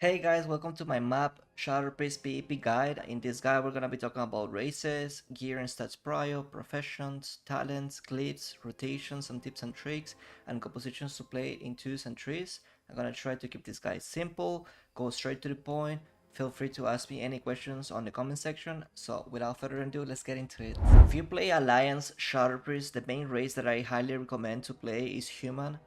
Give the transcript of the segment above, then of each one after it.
Hey guys, welcome to my map Shatterpress PvP guide. In this guide, we're gonna be talking about races, gear and stats prio, professions, talents, glyphs, rotations, and tips and tricks, and compositions to play in 2s and 3s. I'm gonna try to keep this guide simple, go straight to the point. Feel free to ask me any questions on the comment section. So without further ado, let's get into it. If you play Alliance Shatterpress, the main race that I highly recommend to play is Human.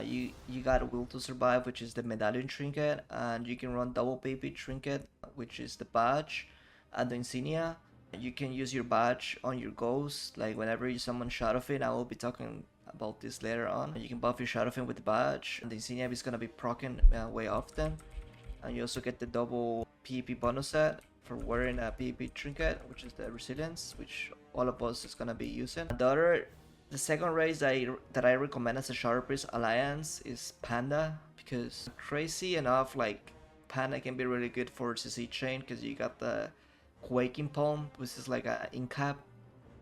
You got Will to Survive, which is the medallion trinket, and you can run double PvP trinket, which is the badge and the insignia. You can use your badge on your ghost, like whenever you summon Shadowfin. I will be talking about this later on. You can buff your Shadowfin with the badge, and the insignia is gonna be proccing way often. And you also get the double PvP bonus set for wearing a PvP trinket, which is the resilience, which all of us is gonna be using. The second race that I recommend as a Sharpest Alliance is Panda, because crazy enough, like Panda can be really good for CC chain because you got the Quaking Palm, which is like a incap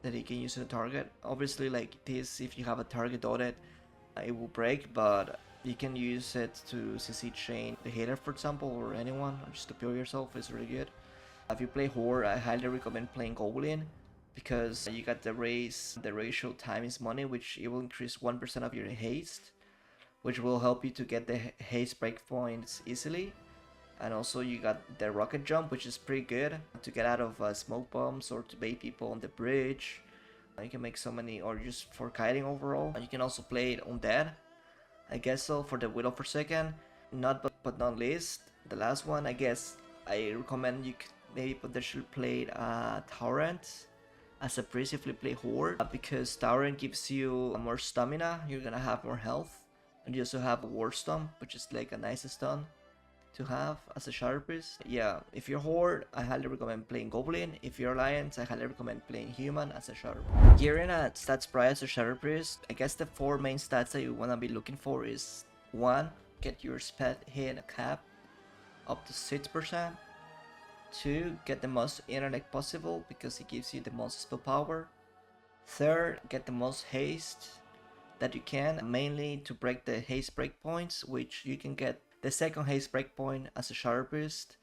that you can use in a target. Obviously, like this, if you have a target dotted, it will break, but you can use it to CC chain the healer, for example, or anyone, or just to peel yourself. It's really good. If you play Horde, I highly recommend playing Goblin, because you got the ratio time is money, which it will increase 1% of your haste, which will help you to get the haste breakpoints easily. And also you got the rocket jump, which is pretty good to get out of smoke bombs or to bait people on the bridge. You can make so many, or just for kiting overall. You can also play it on dead, I guess. So for the Widow for second, but not least, the last one, I guess I recommend you could maybe potentially play Torrent as a priest if you play Horde, because Tauren gives you more stamina, you're gonna have more health, and you also have a War Stomp, which is like a nice stun to have as a Shadow Priest. Yeah, if you're Horde, I highly recommend playing Goblin. If you're Alliance, I highly recommend playing Human as a Shadow Priest. Gearing a stats prior as a Shadow Priest, I guess the four main stats that you wanna be looking for is 1. Get your spell hit cap up to 6%. 2. Get the most intellect possible, because it gives you the most spell power. 3rd, get the most haste that you can, mainly to break the haste breakpoints, which you can get the second haste breakpoint as a Sharpest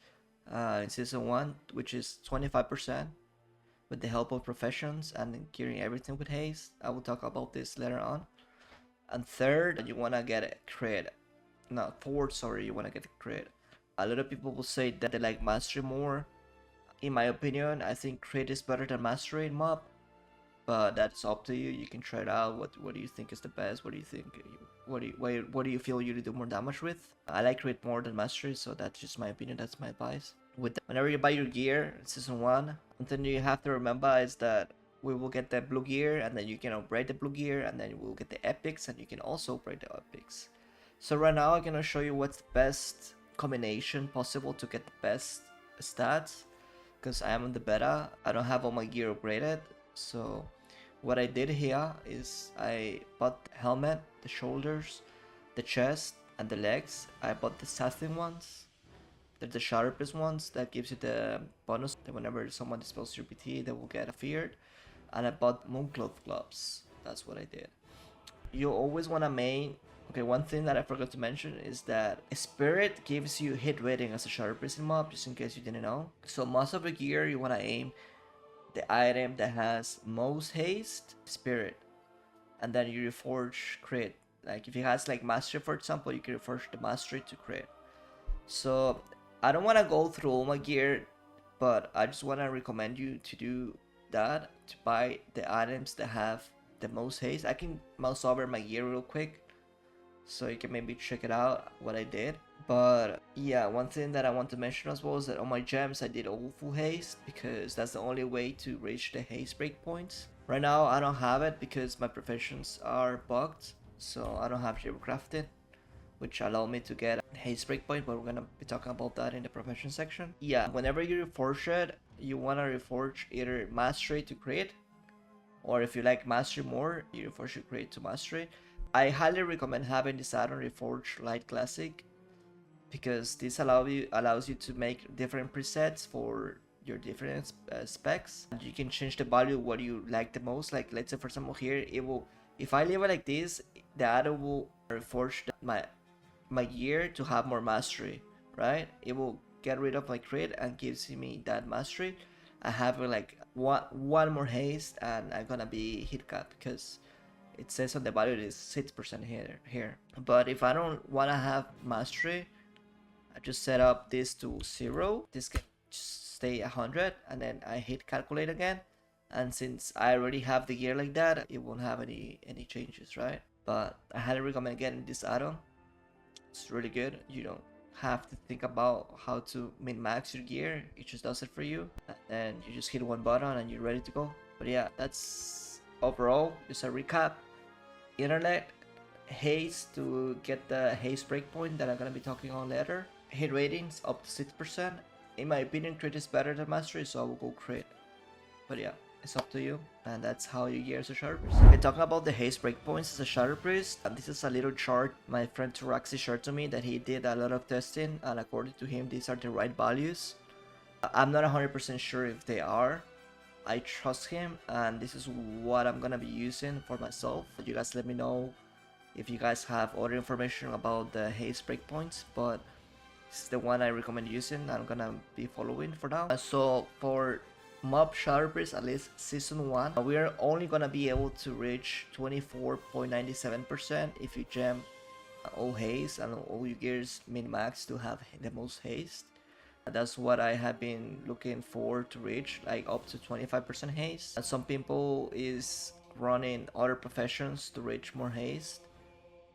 in season 1, which is 25% with the help of professions and gearing everything with haste. I will talk about this later on. And 3rd, you want to get a crit. No, 4th, sorry, you want to get a crit. A lot of people will say that they like mastery more. In my opinion, I think crit is better than mastery in MoP, but that's up to you. You can try it out. What do you think is the best? What do you think? What do you feel you do more damage with? I like crit more than mastery, so that's just my opinion. That's my advice. Whenever you buy your gear in season 1, something you have to remember is that we will get the blue gear, and then you can upgrade the blue gear, and then we'll get the epics, and you can also upgrade the epics. So right now I'm gonna show you what's the best combination possible to get the best stats, because I am in the beta. I don't have all my gear upgraded. So what I did here is I bought the helmet, the shoulders, the chest, and the legs. I bought the satin ones. They're the sharpest ones that gives you the bonus that whenever someone dispels your PT, they will get feared. And I bought mooncloth gloves. That's what I did. You always want to main. Okay, one thing that I forgot to mention is that Spirit gives you hit rating as a sharpest in MoP, just in case you didn't know. So most of the gear you want to aim the item that has most haste, Spirit, and then you reforge crit. Like if it has like mastery, for example, you can reforge the mastery to crit. So I don't want to go through all my gear, but I just want to recommend you to do that, to buy the items that have the most haste. I can mouse over my gear real quick, so you can maybe check it out what I did. But yeah, one thing that I want to mention as well is that on my gems I did all full haste, because that's the only way to reach the haste breakpoints. Right now I don't have it because my professions are bugged, so I don't have hero crafted, which allow me to get a haste breakpoint, but we're gonna be talking about that in the profession section. Yeah, whenever you reforge it, you wanna reforge either mastery to crit, or if you like mastery more, you reforge your crit to mastery. I highly recommend having this add-on Reforge Light Classic, because this allows you to make different presets for your different specs. And you can change the value what you like the most. Like let's say for example here, it will, if I leave it like this, the add-on will reforge my gear to have more mastery, right? It will get rid of my crit and gives me that mastery. I have like one more haste and I'm gonna be hit cap because it says on the value it is 6% here. But if I don't wanna have mastery, I just set up this to 0. This can just stay 100 and then I hit calculate again. And since I already have the gear like that, it won't have any changes, right? But I highly recommend getting this add-on. It's really good. You don't have to think about how to min-max your gear. It just does it for you. And then you just hit one button and you're ready to go. But yeah, that's overall just a recap. Internet, haste to get the haste breakpoint that I'm gonna be talking on later. Hit ratings up to 6%. In my opinion, crit is better than mastery, so I will go crit. But yeah, it's up to you, and that's how you gear as a Shadow Priest. Okay, talking about the haste breakpoints as a Shadow Priest, and this is a little chart my friend Turaxi shared to me that he did a lot of testing, and according to him, these are the right values. I'm not 100% sure if they are. I trust him, and this is what I'm gonna be using for myself. You guys let me know if you guys have other information about the haste breakpoints, but this is the one I recommend using. I'm gonna be following for now. So for MoP Shadow Priest, at least season 1, we are only gonna be able to reach 24.97% if you gem all haste and all your gears min-max to have the most haste. That's what I have been looking for to reach, like up to 25% haste. And some people is running other professions to reach more haste,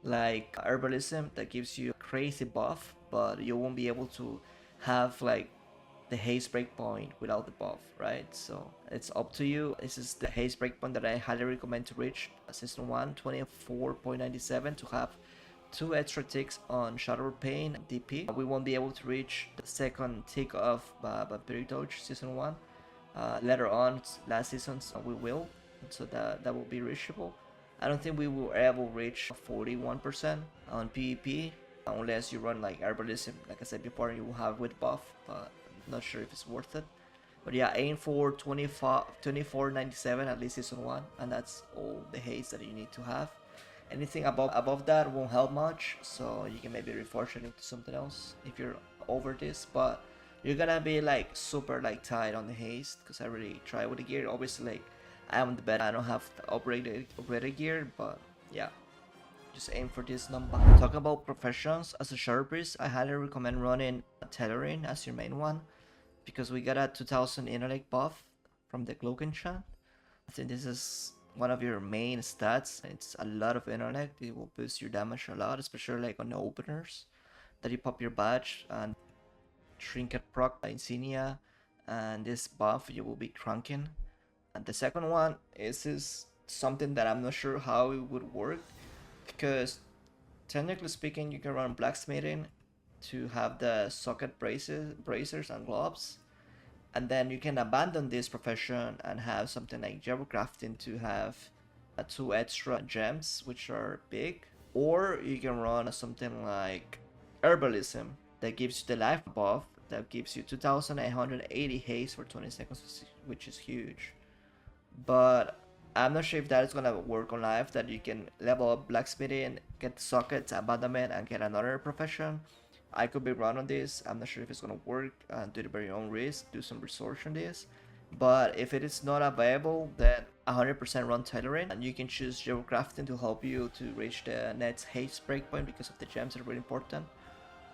like herbalism that gives you a crazy buff, but you won't be able to have like the haste breakpoint without the buff, right? So it's up to you. This is the haste breakpoint that I highly recommend to reach. Season 1, 24.97 to have 2 extra ticks on Shadow Pain DP. We won't be able to reach the second tick of Hozitojones season 1. Later on, last seasons, we will, so that will be reachable. I don't think we will ever reach 41% on PvP unless you run like herbalism, like I said before, you will have with buff, but I'm not sure if it's worth it. But yeah, aim for 24.97 at least season 1, and that's all the haste that you need to have. Anything above that won't help much, so you can maybe reforge it into something else if you're over this, but you're gonna be like super like tight on the haste because I really try with the gear. Obviously, like I am the best, I don't have the upgraded gear, but yeah, just aim for this number. Talking about professions as a Shadow Priest, I highly recommend running tailoring as your main one because we got a 2000 intellect buff from the Cloak enchant. I think this is one of your main stats. It's a lot of intellect. It will boost your damage a lot, especially like on the openers that you pop your badge and trinket proc insignia, and this buff you will be cranking. And the second one is something that I'm not sure how it would work, because technically speaking you can run blacksmithing to have the socket bracers and gloves, and then you can abandon this profession and have something like crafting to have 2 extra gems, which are big. Or you can run something like herbalism that gives you the life buff that gives you 2880 haste for 20 seconds, which is huge. But I'm not sure if that is gonna work on live, that you can level up blacksmithing, get sockets, abandonment, and get another profession. I could be wrong on this. I'm not sure if it's gonna work, and do it by your own risk, do some research on this. But if it is not available, then 100% run tailoring, and you can choose crafting to help you to reach the next haste breakpoint because of the gems are really important.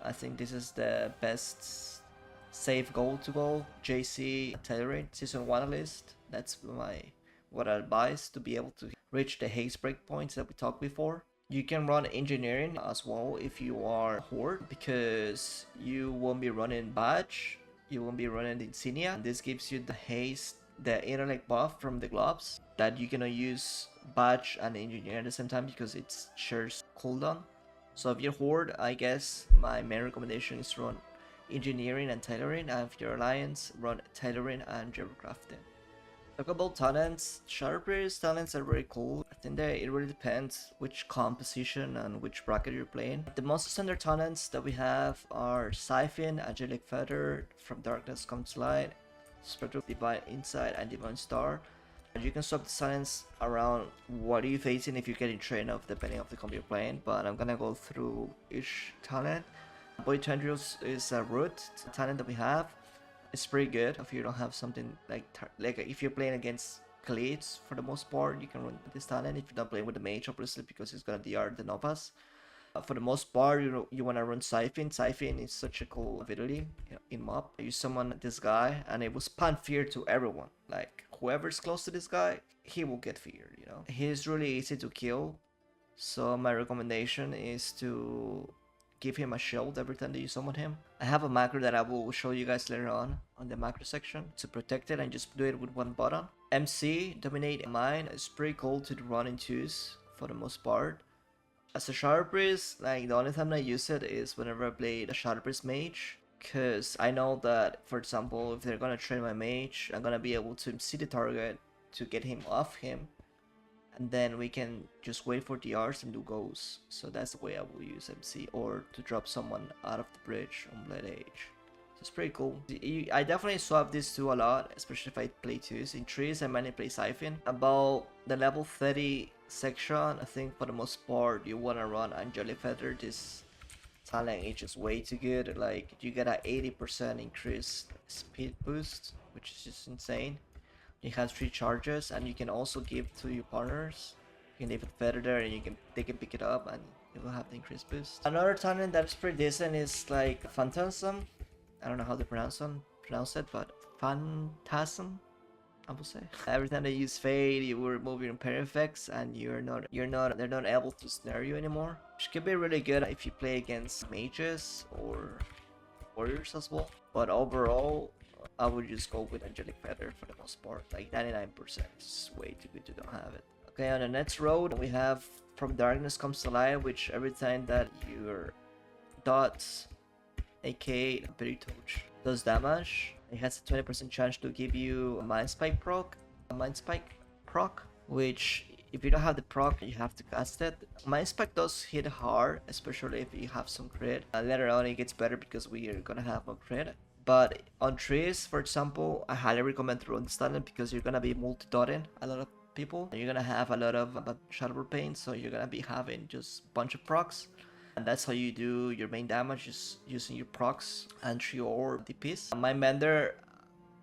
I think this is the best safe goal to go. JC tailoring season 1 at least. That's what I advise to be able to reach the haste breakpoints that we talked before. You can run engineering as well if you are horde, because you won't be running badge, you won't be running the insignia, and this gives you the haste, the intellect buff from the gloves that you can use badge and engineer at the same time because it shares cooldown. So if you're horde, I guess my main recommendation is run engineering and tailoring, and if you're alliance, run tailoring and crafting. Talk about talents. Shadow Priest talents are very cool. I think that it really depends which composition and which bracket you're playing. The most standard talents that we have are Siphon, Angelic Feather, From Darkness Comes Light, Spectral Divine Insight, and Divine Star. And you can swap the talents around what are you facing if you're getting trained off depending on the combo you're playing, but I'm gonna go through each talent. Boy Tendrils is a root talent that we have. It's pretty good if you don't have something like if you're playing against Glyphs for the most part, you can run with this talent. If you're not playing with the mage, obviously, because it's gonna DR the Novas. For the most part, you wanna run Siphon. Siphon is such a cool ability in MoP. You summon this guy, and it will spawn fear to everyone. Like whoever's close to this guy, he will get feared. You know, he's really easy to kill. So my recommendation is to give him a shield every time that you summon him. I have a macro that I will show you guys later on the macro section to protect it, and just do it with one button. MC, Dominate Mine, is pretty cool to run in twos for the most part. As a Shadow Priest, like the only time I use it is whenever I play the Shadow Priest Mage, because I know that, for example, if they're gonna train my mage, I'm gonna be able to see the target to get him off him, and then we can just wait for DRs and do goes. So that's the way I will use MC, or to drop someone out of the bridge on Blade Age. So it's pretty cool. I definitely swap these two a lot, especially if I play twos. In trees I mainly play Siphon. About the level 30 section, I think for the most part you want to run Angelic Feather. This talent is just way too good. Like you get an 80% increased speed boost, which is just insane. It has 3 charges, and you can also give to your partners. You can leave it feather there, and they can pick it up, and it will have the increased boost. Another talent that's pretty decent is like Phantasm. I don't know how to pronounce it, but Phantasm, I will say. Every time they use Fade, you will remove your impair effects, and they're not able to snare you anymore. Which could be really good if you play against mages or warriors as well. But overall, I would just go with Angelic Feather for the most part. Like 99% is way too good to don't have it. Okay, on the next road we have From Darkness Comes to Light, which every time that your dots, aka Hozitojones, does damage, it has a 20% chance to give you a Mind Spike proc, which if you don't have the proc, you have to cast it. Mind Spike does hit hard, especially if you have some crit. Later on it gets better because we are gonna have a crit. But on trees, for example, I highly recommend to run this talent because you're gonna be multi-dotting a lot of people. You're gonna have a lot of Shadow Pain, so you're gonna be having just a bunch of procs. And that's how you do your main damage, just using your procs and trio or DPs. My Mender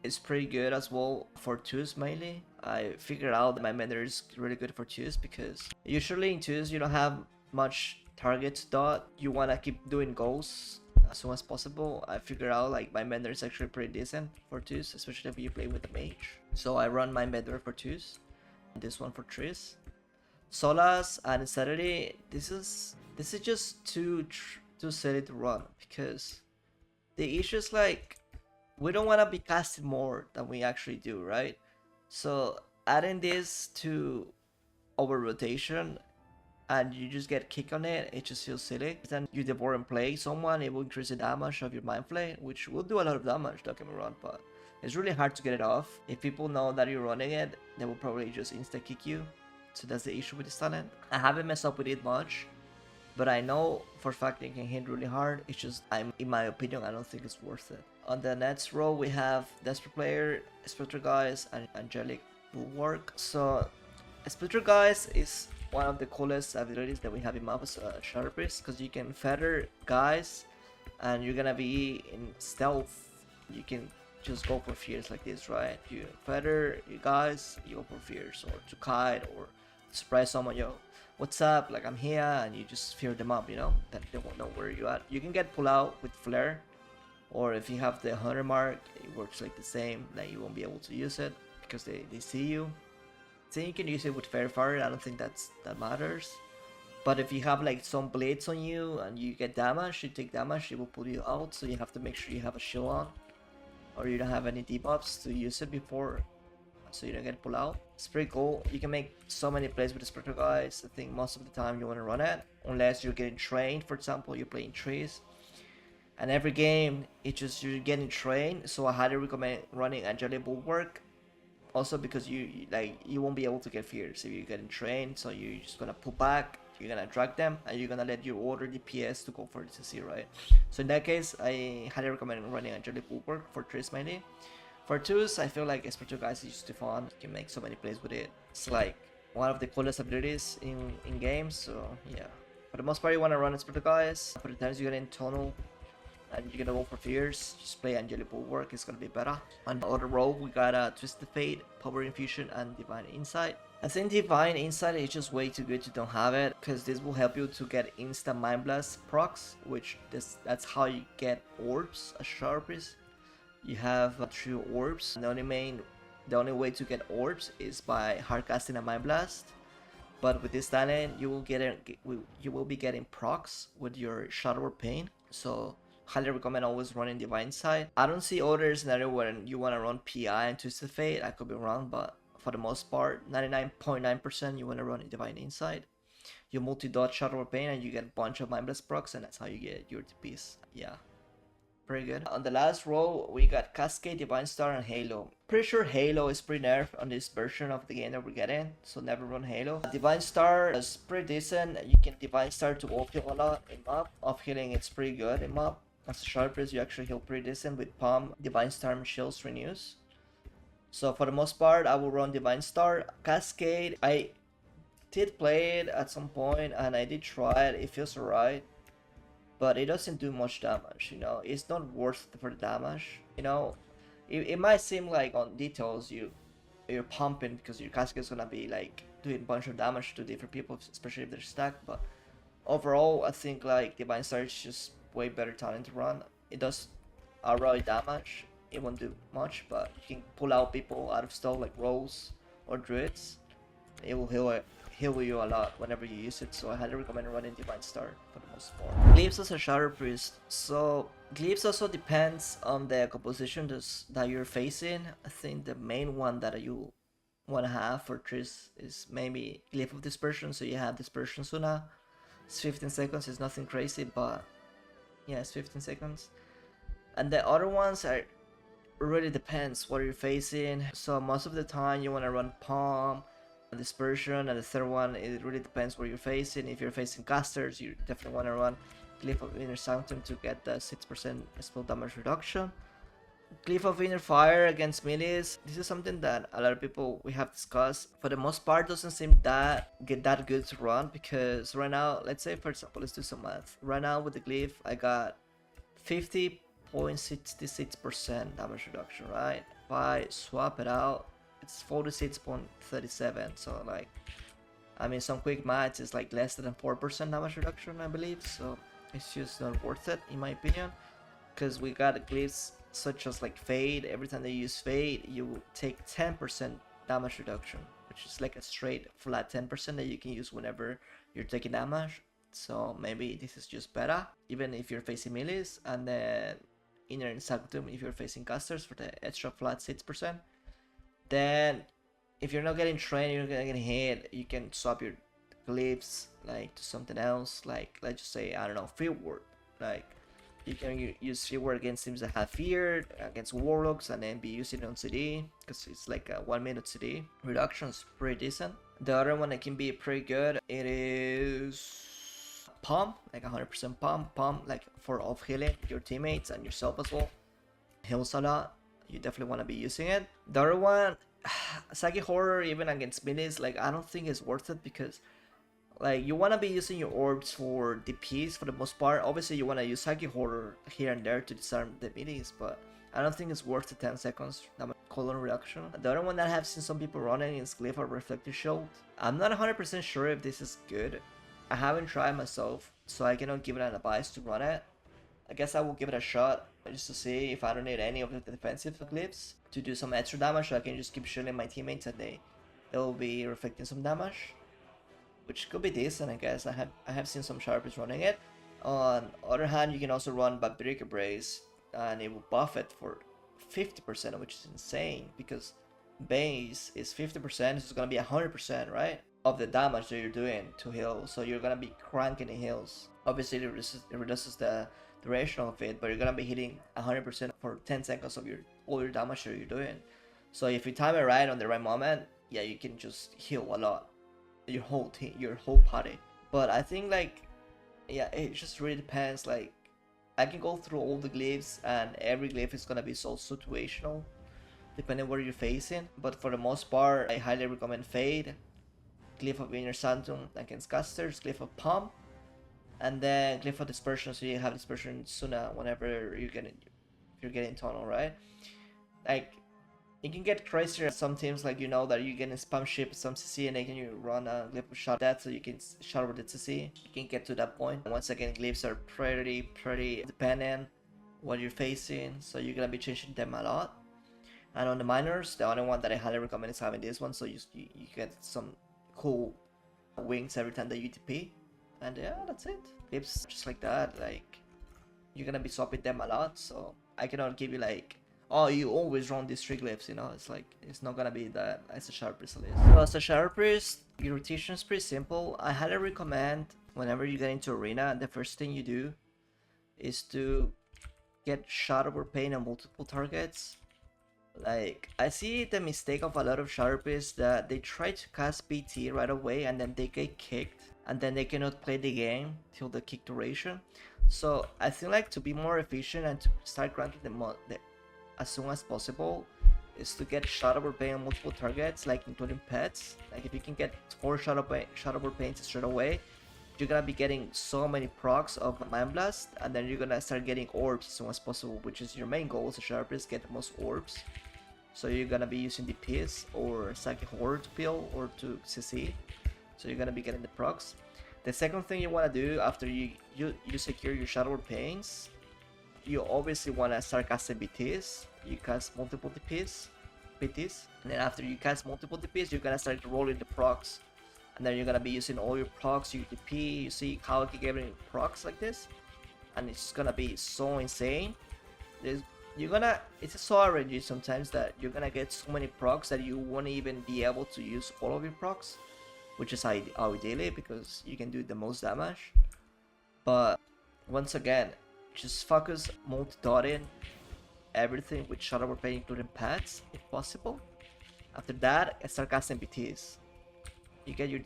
is pretty good as well for twos mainly. I figured out that my Mender is really good for twos because usually in twos you don't have much targets dot. You wanna keep doing goals as soon as possible. I figured out like my Mender is actually pretty decent for twos, especially if you play with the mage. So I run my Mender for twos, and this one for trees. Solas and Insanity, this is just too silly to run because the issue is like we don't want to be casting more than we actually do, right? So adding this to over rotation and you just get kicked on it, it just feels silly. Then you devour and play someone, it will increase the damage of your Mind Flay, which will do a lot of damage, don't get me wrong, but it's really hard to get it off. If people know that you're running it, they will probably just insta kick you. So that's the issue with this talent. I haven't messed up with it much, but I know for a fact it can hit really hard. It's just, in my opinion, I don't think it's worth it. On the next row we have Desperate Player, Spectre Guys, and Angelic Bulwark. So Spectre Guys is one of the coolest abilities that we have in MoP as a Shadow Priest, because you can feather guys and you're gonna be in stealth. You can just go for fears like this, right? You feather you guys, you go for fears, or to kite, or surprise someone, yo, what's up, like I'm here, and you just fear them up, you know, that they won't know where you're at. You can get pull out with flare, or if you have the 100 mark, it works like the same, like you won't be able to use it because they see you. Then you can use it with Fair Fire. I don't think that matters. But if you have like some blades on you and you get damage, you take damage, it will pull you out, so you have to make sure you have a shield on, or you don't have any debuffs to use it before, so you don't get pulled out. It's pretty cool. You can make so many plays with the Spectre Guys. I think most of the time you want to run it, unless you're getting trained. For example, you're playing trees, and every game it's just you're getting trained. So I highly recommend running Angelic Bulwark. Also because you won't be able to get fears if you're getting trained. So you're just gonna pull back, you're gonna drag them, and you're gonna let your order DPS to go for the CC, right? So in that case, I highly recommend running Angelic Bulwark for trees mainly. For twos, I feel like Spectre Guys is just too fun. You can make so many plays with it. It's like one of the coolest abilities in games. So yeah, for the most part, you want to run Spectre Guys. For the times you get in tunnel, and you're gonna go for fears, just play Angelic Bulwark, it's gonna be better. On the other row, we got Twisted Fate, Power Infusion, and Divine Insight. I think Divine Insight is just way too good to don't have it, because this will help you to get instant Mind Blast procs, which that's how you get orbs as Sharpies. You have 3 orbs. The only way to get orbs is by hardcasting a Mind Blast. But with this talent, you will be getting procs with your Shadow or Pain. So highly recommend always running Divine Sight. I don't see other scenario where you want to run PI and Twisted Fate. I could be wrong, but for the most part, 99.9% you want to run Divine Insight. You multi-dot Shadow or Pain and you get a bunch of Mind Blast procs, and that's how you get your TPs. Yeah. Pretty good. On the last row, we got Cascade, Divine Star, and Halo. Pretty sure Halo is pretty nerfed on this version of the game that we're getting, so never run Halo. Divine Star is pretty decent. You can Divine Star to off-heal a lot in MoP. Off-healing, it's pretty good in MoP. As a Sharpers, you actually heal pretty decent with Palm, Divine Star, and Shields Renews. So for the most part, I will run Divine Star. Cascade, I did play it at some point, and I did try it. It feels alright. But it doesn't do much damage, you know. It's not worth it for the damage, you know. It might seem like on details you're pumping because your casket is gonna be like doing a bunch of damage to different people, especially if they're stacked. But overall, I think like Divine Star is just way better talent to run. It does alright damage. It won't do much, but you can pull out people out of stuff like rolls or druids. It will heal you a lot whenever you use it, so I highly recommend running Divine Star for the most part. Glyphs as a Shadow Priest. So Glyphs also depends on the composition that you're facing. I think the main one that you want to have for Triss is maybe Glyph of Dispersion, so you have Dispersion Suna. It's 15 seconds, it's nothing crazy, but yeah, it's 15 seconds. And the other ones are really depends what you're facing. So most of the time you want to run Palm, Dispersion, and the third one, it really depends where you're facing. If you're facing casters, you definitely want to run Glyph of Inner Sanctum to get the 6% spell damage reduction. Glyph of Inner Fire against melees. This is something that a lot of people we have discussed. For the most part, doesn't seem that good to run, because right now, let's say for example, let's do some math. Right now with the Glyph, I got 50.66% damage reduction, right? If I swap it out, it's 46.37, so like, I mean, some quick maths is like less than 4% damage reduction, I believe, so it's just not worth it in my opinion, because we got glyphs such as like Fade. Every time they use Fade, you take 10% damage reduction, which is like a straight flat 10% that you can use whenever you're taking damage. So maybe this is just better, even if you're facing melees, and then Inner Sanctum if you're facing casters for the extra flat 6%. Then if you're not getting trained, you're not getting hit, you can swap your glyphs like to something else, like let's just say, I don't know, Free Word. Like you can use Free Word against teams that have fear, against warlocks, and then be using it on CD, because it's like a 1 minute CD reduction. Is pretty decent. The other one that can be pretty good, it is Pump, like 100% Pump, like for off healing your teammates and yourself as well. Heals a lot. You definitely want to be using it. The other one, Sagi Horror, even against melees, like I don't think it's worth it, because like you want to be using your orbs for DPs for the most part. Obviously you want to use Sagi Horror here and there to disarm the melees, but I don't think it's worth the 10 seconds cooldown reduction. The other one that I have seen some people running is Glyph of Reflective Shield. I'm not 100% sure if this is good. I haven't tried myself, so I cannot give it an advice to run it. I guess I will give it a shot just to see if I don't need any of the defensive glyphs to do some extra damage, so I can just keep shooting my teammates and they'll be reflecting some damage, which could be decent, I guess. I have seen some sharpies running it. On the other hand, you can also run Barbaric Embrace, and it will buff it for 50%, which is insane, because base is 50%, so it's gonna be 100%, right, of the damage that you're doing to heal. So you're gonna be cranking the heals. Obviously it reduces the duration of it, but you're gonna be hitting 100% for 10 seconds of all your damage that you're doing. So if you time it right on the right moment, yeah, you can just heal a lot, your whole team, your whole party. But I think like, yeah, it just really depends. Like I can go through all the glyphs, and every glyph is gonna be so situational depending where you're facing, but for the most part I highly recommend Fade, Glyph of Inner Sanctum against casters, Glyph of Palm, And then Glyph of Dispersion, so you have Dispersion Suna whenever you're getting tunnel, right? Like, it can get crazier. Some teams, like, that you can spam ship some CC and then you run a Glyph of shot that so you can shot over the CC. You can get to that point. And once again, Glyphs are pretty dependent what you're facing, so you're gonna be changing them a lot. And on the minors, the other one that I highly recommend is having this one, so you get some cool wings every time that you TP. And yeah, that's it. Glyphs just like that, like, you're gonna be swapping them a lot, so I cannot give you like, oh, you always run these 3 glyphs, it's like, it's not gonna be that as a Shadow Priest at least. So as a Shadow Priest, your rotation is pretty simple. I highly recommend whenever you get into arena, the first thing you do is to get shot over pain on multiple targets. Like, I see the mistake of a lot of Shadow Priests that they try to cast BT right away and then they get kicked and then they cannot play the game till the kick duration. So I feel like to be more efficient and to start granting the as soon as possible is to get shot over pain on multiple targets, like including pets. Like, if you can get 4 shot over pains straight away, you're gonna be getting so many procs of Mind Blast, and then you're gonna start getting orbs as soon as possible, which is your main goal as a Shadow Priest, get the most orbs. So you're gonna be using the Piss or Psychic Horror to peel or to CC. So you're gonna be getting the procs. The second thing you wanna do after you secure your Shadow over pains, you obviously wanna start casting BTs. You cast multiple BTs, and then after you cast multiple DPs, you're gonna start rolling the procs, and then you're gonna be using all your procs, your DP. You see how I can get procs like this, and it's gonna be so insane. It's so RNG sometimes that you're gonna get so many procs that you won't even be able to use all of your procs, which is ideally because you can do the most damage. But once again, just focus multi-dotting everything with Shadow over pain, including pets if possible. After that, start casting BTs. You get your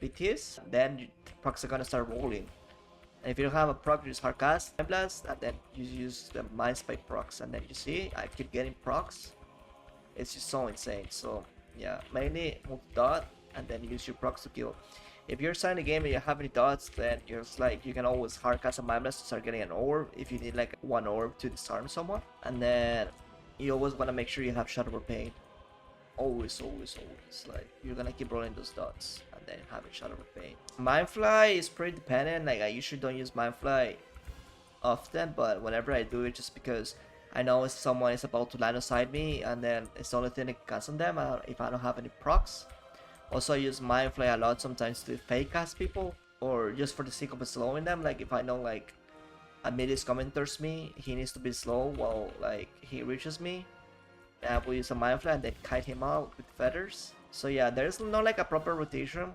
BTs, then the procs are gonna start rolling. And if you don't have a proc, you just hard cast Mind Blast, and then you use the Mind Spike procs, and then you see I keep getting procs. It's just so insane. So yeah, mainly multi-dot, and then use your procs to kill. If you're starting the game and you have any dots, then you can always hard cast a Mind Blast to start getting an orb if you need like 1 orb to disarm someone. And then you always want to make sure you have Shadow over pain. Always. Like, you're gonna keep rolling those dots and then having Shadow over pain. Mindfly is pretty dependent. Like, I usually don't use Mindfly often, but whenever I do it, just because I know if someone is about to land beside me, and then it's the only thing that can cast on them if I don't have any procs. Also, I use Mindfly a lot sometimes to fake cast people, or just for the sake of slowing them. Like, if I know like a mid is coming towards me, he needs to be slow while like he reaches me, I will use a Mindfly and then kite him out with feathers. So yeah, there's not like a proper rotation.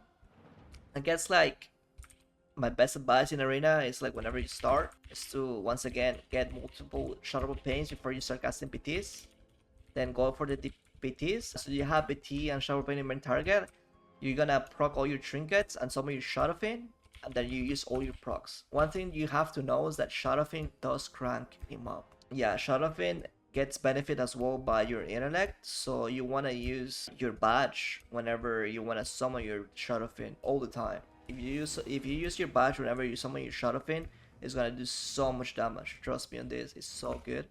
I guess like my best advice in arena is like whenever you start is to once again get multiple Shadow over pains before you start casting PTs. Then go for the PTs. So you have PT and Shadow over pain in main target. You're gonna proc all your trinkets and some of your Shadow Fin, and then you use all your procs. One thing you have to know is that Shadow Fin does crank him up. Yeah, Shadow Fin gets benefit as well by your intellect, so you want to use your badge whenever you want to summon your Shadow Fin all the time. If you use your badge whenever you summon your Shadow Fin, it's gonna do so much damage. Trust me on this, it's so good.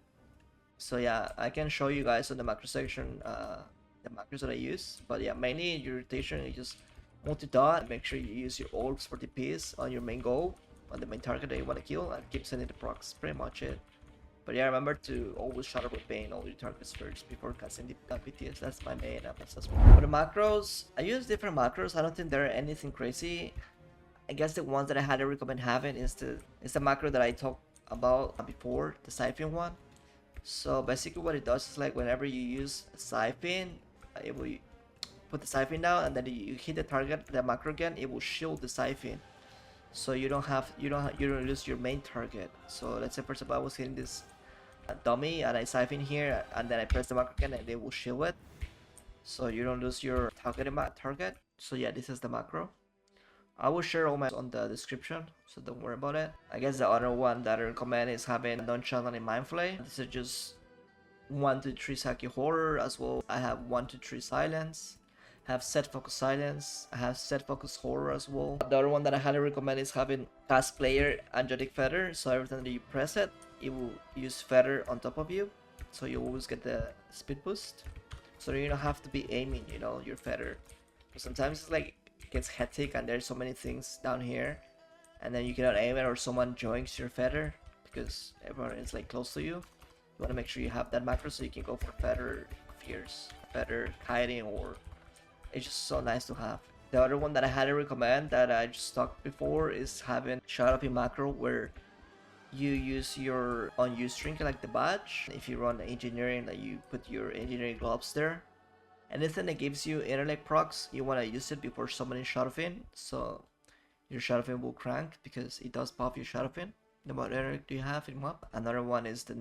So yeah, I can show you guys on the macro section the macros that I use, but yeah, mainly your rotation you just multi-dot, make sure you use your orbs for DPs on your main goal, on the main target that you want to kill, and keep sending the procs. Pretty much it. But yeah, remember to always Shadow over pain all your targets first before casting the PTS. That's my main assessment. For the macros, I use different macros. I don't think they're anything crazy. I guess the ones that I highly recommend having is the macro that I talked about before, the Siphon one. So basically what it does is like whenever you use a Siphon, it will put the Siphon down, and then you hit the target, the macro again, it will shield the Siphon. So you don't lose your main target. So let's say for example I was hitting this dummy and I Siphon here, and then I press the macro again and it will shield it. So you don't lose your target. So yeah, this is the macro. I will share all my on the description, so don't worry about it. I guess the other one that I recommend is having non-channel in Mindflay. This is just 1 to 3 Saki Horror as well. I have 1 to 3 Silence. I have set focus silence, I have set focus horror as well. The other one that I highly recommend is having cast player angelic feather, so every time that you press it, it will use feather on top of you, so you always get the speed boost. So you don't have to be aiming, you know, your feather. But sometimes it's like it gets hectic and there's so many things down here, and then you cannot aim it or someone joins your feather because everyone is like close to you. You want to make sure you have that macro so you can go for feather fierce, feather kiting, or it's just so nice to have. The other one that I highly recommend that I just talked before is having shut up in macro, where you use your unused trinket like the badge. If you run engineering, like you put your engineering gloves there. Anything that gives you intellect procs, you want to use it before summoning Shadow Fin, so your Shadow Fin will crank because it does pop your Shadow Fin. The more intellect do you have in MoP? Another one is the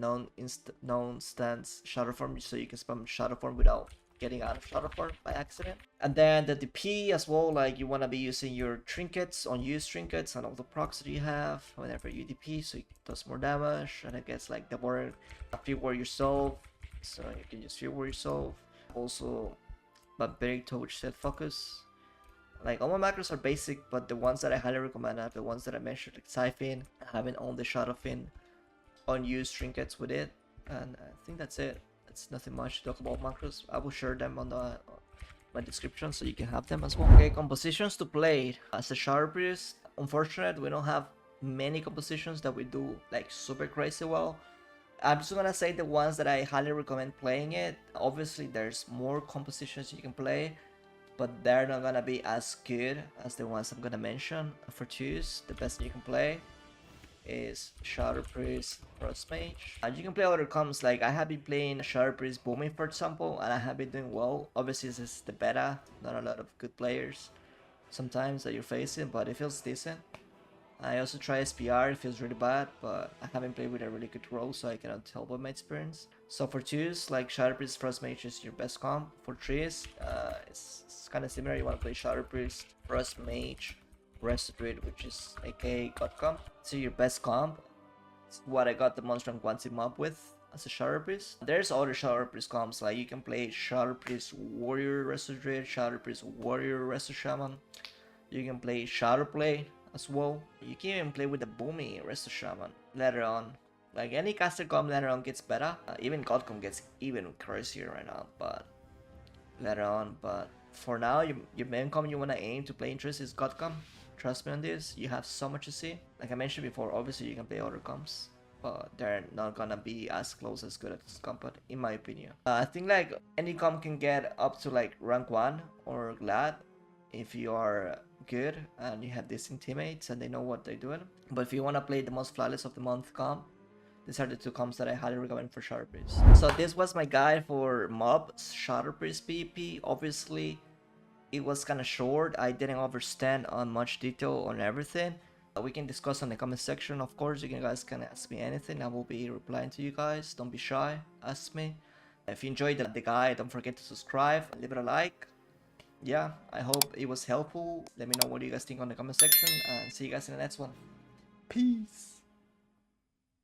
non-stance Shadow Form, so you can spam Shadow Form without getting out of Shadow Form by accident. And then the DP as well, like you want to be using your trinkets, unused trinkets, and all the procs that you have whenever you DP, so it does more damage, and it gets like the more Field War yourself, so you can just Field War yourself. Also, Barbaric Torch set focus. Like all my macros are basic, but the ones that I highly recommend are the ones that I mentioned, like Siphon, having all the Shadow Fin, unused trinkets with it, and I think that's it. It's nothing much to talk about macros. I will share them on my description so you can have them as well. Okay, compositions to play as a Shadow Priest. Unfortunately, we don't have many compositions that we do like super crazy well. I'm just gonna say the ones that I highly recommend playing it. Obviously, there's more compositions you can play, but they're not gonna be as good as the ones I'm gonna mention. For choose, the best you can play is Shadow Priest Frost Mage. And you can play other comps, like I have been playing Shadow Priest Booming, for example, and I have been doing well. Obviously, this is the beta, not a lot of good players sometimes that you're facing, but it feels decent. I also try SPR, it feels really bad, but I haven't played with a really good role, so I cannot tell by my experience. So for twos, like Shadow Priest Frost Mage is your best comp. For threes, it's kind of similar. You want to play Shadow Priest, Frost Mage, Restitute, which is aka God comp. So your best comp. It's what I got the Monster and Quantum MoP with as a Shadow Priest. There's other Shadow Priest comps, like you can play Shadow Priest Warrior Restitute, Shadow Priest Warrior Resto Shaman. You can play Shadow Play as well. You can even play with the Boomy Resto Shaman later on. Like any caster comp later on gets better. Even God comp gets even crazier right now, but later on. But for now, your main comp you want to aim to play interest is God comp. Trust me on this, you have so much to see. Like I mentioned before, obviously you can play other comps, but they're not gonna be as close as good as comp, in my opinion. I think like any comp can get up to like rank 1 or glad if you are good and you have decent teammates and they know what they're doing. But if you want to play the most flawless of the month comp, these are the two comps that I highly recommend for Shadow Priest. So this was my guide for MoP Shadow Priest PvP. Obviously, it was kind of short. I didn't understand on much detail on everything. We can discuss on the comment section. Of course, you guys can ask me anything. I will be replying to you guys. Don't be shy. Ask me. If you enjoyed the guide, don't forget to subscribe, leave it a like. Yeah, I hope it was helpful. Let me know what you guys think on the comment section, and see you guys in the next one. Peace.